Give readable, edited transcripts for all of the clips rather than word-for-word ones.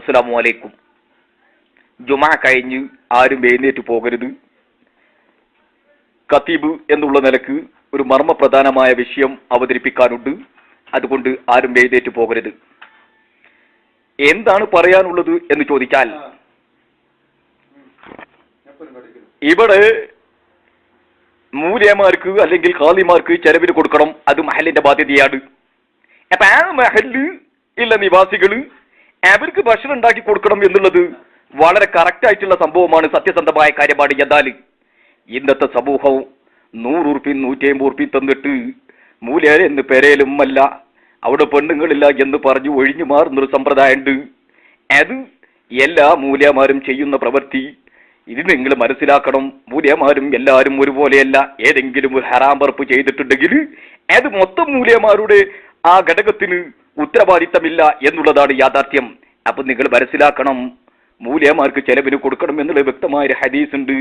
അസ്സലാമു അലൈക്കും. ജുമാ കഴിഞ്ഞ് ആരും എഴുന്നേറ്റ് പോകരുത്. ഖതീബ് എന്നുള്ള നിലക്ക് ഒരു മർമ്മപ്രധാനമായ വിഷയം അവതരിപ്പിക്കാനുണ്ട്. അതുകൊണ്ട് ആരും എഴുന്നേറ്റ് പോകരുത്. എന്താണ് പറയാനുള്ളത് എന്ന് ചോദിച്ചാൽ, ഇവിടെ മൂല്യമാർക്ക് അല്ലെങ്കിൽ ഖാദിമാർക്ക് ചെലവിന് കൊടുക്കണം. അത് മഹലിന്റെ ബാധ്യതയാണ്. അപ്പൊ ആ മഹല് ഇല്ല നിവാസികള് അവർക്ക് ഭക്ഷണം ഉണ്ടാക്കി കൊടുക്കണം എന്നുള്ളത് വളരെ കറക്റ്റ് ആയിട്ടുള്ള സംഭവമാണ്, സത്യസന്ധമായ കാര്യമാണ്. എന്നാൽ ഇന്നത്തെ സമൂഹം 100 ഉറുപ്പ്യ 150 ഉറുപ്പ്യ തന്നിട്ട് മൂല്യർ എന്ന് പെരയിലും അല്ല അവിടെ പെണ്ണുങ്ങളില്ല എന്ന് പറഞ്ഞു ഒഴിഞ്ഞു മാറുന്നൊരു സമ്പ്രദായമുണ്ട്. അത് എല്ലാ മൂല്യമാരും ചെയ്യുന്ന പ്രവൃത്തി. ഇത് നിങ്ങൾ മനസ്സിലാക്കണം. മൂല്യമാരും എല്ലാവരും ഒരുപോലെയല്ല. ഏതെങ്കിലും ഒരു ഹറാം പറപ്പ് ചെയ്തിട്ടുണ്ടെങ്കിൽ അത് മൊത്തം മൂല്യമാരുടെ ആ ഘടകത്തിന് ഉത്തരവാദിത്തമില്ല എന്നുള്ളതാണ് യാഥാർത്ഥ്യം. അപ്പൊ നിങ്ങൾ മനസ്സിലാക്കണം, മൂല്യമാർക്ക് ചെലവിന് കൊടുക്കണം എന്നുള്ള വ്യക്തമായ ഒരു ഹദീസ് ഉണ്ട്.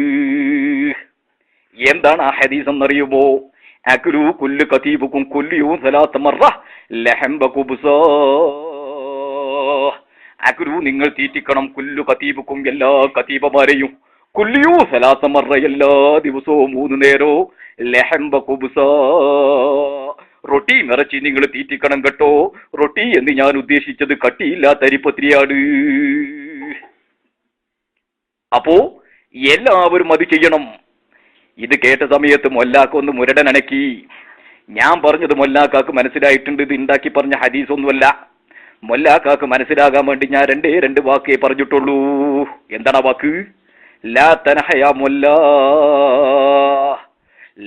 എന്താണ് ആ ഹദീസ് എന്നറിയുമോ? അക്ലു കുല്ലു ഖതീബുക്കും കുല്ലിയു സലാത്ത മറ ലഹം ബകുബ്സാ. അക്ലു നിങ്ങൾ തീറ്റിക്കണം, കുല്ലു ഖതീബുക്കും എല്ലാ ഖതീബമാരെയും, കുല്ലിയു സലാത്ത മറ എല്ലാ ദിവസവും 3 നേരവും, ലഹം ബകുബ്സാ റൊട്ടി നിറച്ച് നിങ്ങൾ തീറ്റിക്കണം കേട്ടോ. റൊട്ടി എന്ന് ഞാൻ ഉദ്ദേശിച്ചത് കട്ടിയില്ലാത്ത അരിപ്പത്തിരിയാണ്. അപ്പോ എല്ലാവരും അത് ചെയ്യണം. ഇത് കേട്ട സമയത്ത് മൊല്ലാക്ക ഒന്ന് മുരടനക്കി. ഞാൻ പറഞ്ഞത് മൊല്ലാക്കാക്ക് മനസ്സിലായിട്ടുണ്ട്. ഇത് ഉണ്ടാക്കി പറഞ്ഞ ഹദീസ് ഒന്നുമല്ല. മൊല്ലാക്കാക്ക് മനസ്സിലാകാൻ വേണ്ടി ഞാൻ രണ്ട് വാക്കേ പറഞ്ഞിട്ടുള്ളൂ. എന്താണ് ആ വാക്ക്? ലാ തനഹയാ മുല്ലാ,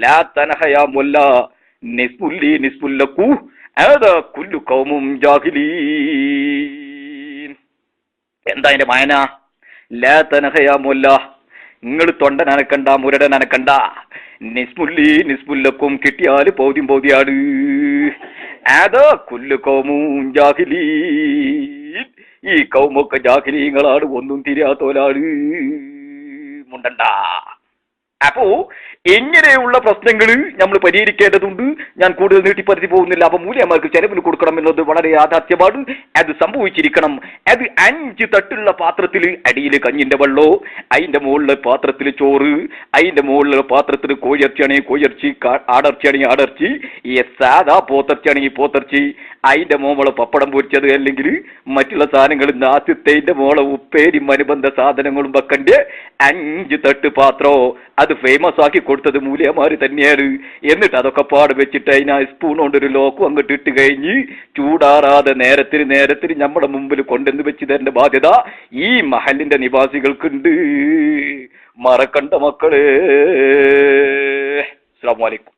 ലാ തനഹയാ മുല്ലാ നിസ്ബുല്ലി നിസ്ബുല്ലക്കു അതാ കുല്ലു ഖൗമും ജാഹിലീൻ. എന്താ അതിന്റെ മായന? ലാ തനഹയാ മുല്ല, നിങ്ങൾ തൊണ്ടൻ അനക്കണ്ട, മുരടൻ അനക്കണ്ട. നിസ്ബുല്ലി നിസ്ബുല്ലക്കും കിട്ടിയാല് പൗതിയാണ്. അതാ കുല്ലു ഖൗമും ജാഹിലീൻ. ഈ കൗമൊക്കെ ജാഹിലീങ്ങളാണ്, ഒന്നും തിരിയാത്തോലാണ്. മുണ്ടണ്ട. അപ്പോ ഇങ്ങനെയുള്ള പ്രശ്നങ്ങൾ നമ്മൾ പരിഹരിക്കേണ്ടതുണ്ട്. ഞാൻ കൂടുതൽ നീട്ടിപ്പരത്തി പോകുന്നില്ല. അപ്പൊ മൂല്യമാർക്ക് ചെലവിന് കൊടുക്കണം എന്നത് വളരെ യാഥാർത്ഥ്യമാണ്. അത് സംഭവിച്ചിരിക്കണം. അത് 5 തട്ടുള്ള പാത്രത്തിൽ അടിയിൽ കഞ്ഞിന്റെ വെള്ളോ, അതിന്റെ മുകളിലെ പാത്രത്തിൽ ചോറ്, അതിന്റെ മുകളിലെ പാത്രത്തിൽ കോഴിയിറച്ചിയാണെങ്കിൽ കോഴിയിറച്ചി, ആടർച്ചിയാണെങ്കിൽ ആടർച്ചി, ഈ സാധാ പോത്തർച്ചിയാണെങ്കിൽ പോത്തർച്ചി, അതിന്റെ മോളെ പപ്പടം പൊരിച്ചത് അല്ലെങ്കിൽ മറ്റുള്ള സാധനങ്ങൾ, നാസ്യത്തിന്റെ മോളെ ഉപ്പേരിയും അനുബന്ധ സാധനങ്ങളും വെക്കണ്ടേ 5 തട്ട് പാത്രോ അത് ഫേമസ് ആക്കി കൊടുത്തത് മൂല്യമാര് തന്നെയാണ്. എന്നിട്ട് അതൊക്കെ പാട് വെച്ചിട്ട് അതിനാ സ്പൂൺ കൊണ്ടൊരു ലോക്കും അങ്ങോട്ട് ഇട്ട് കഴിഞ്ഞ് ചൂടാറാതെ നേരത്തിന് നമ്മുടെ മുമ്പിൽ കൊണ്ടുവന്ന് വെച്ച് തരേണ്ട ബാധ്യത ഈ മഹലിന്റെ നിവാസികൾക്കുണ്ട്. മറക്കണ്ട മക്കളെ. അസ്സലാമു അലൈക്കും.